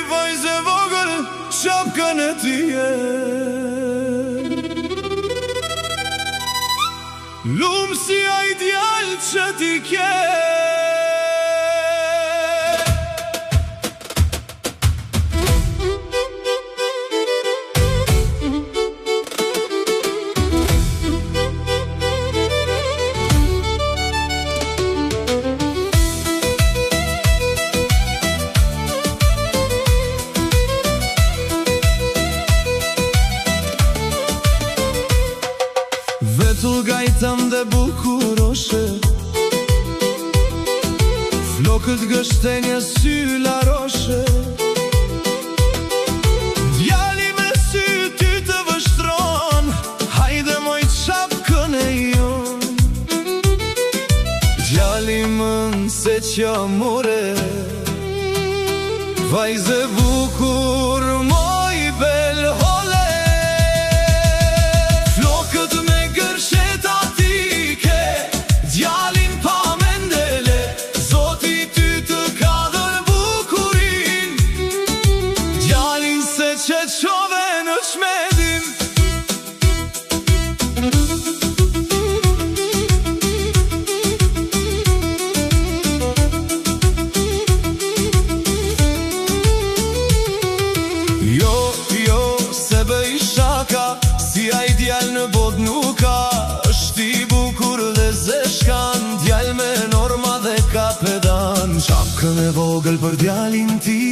Vajze vogël, shapkën e tyje, lumë si ai djalë që ti ke. Vetull gajtam dhe bukuroshe, flokët gështenje syla roshe, djali me sy ty të vështron, hajde moj qapkën e jon. Djali mën se qa more, vajze bukur moj bel hole. Djalin pa mendele, Zoti ty të ka dhënë bukurin, djalin se që qove në shmedim. Jo, se bëj shaka, si ai djal në bot nuk ka, është i bukur dhe zeshkan, djal me norma dhe ka pedan. Qapkën e vogël për djalin ti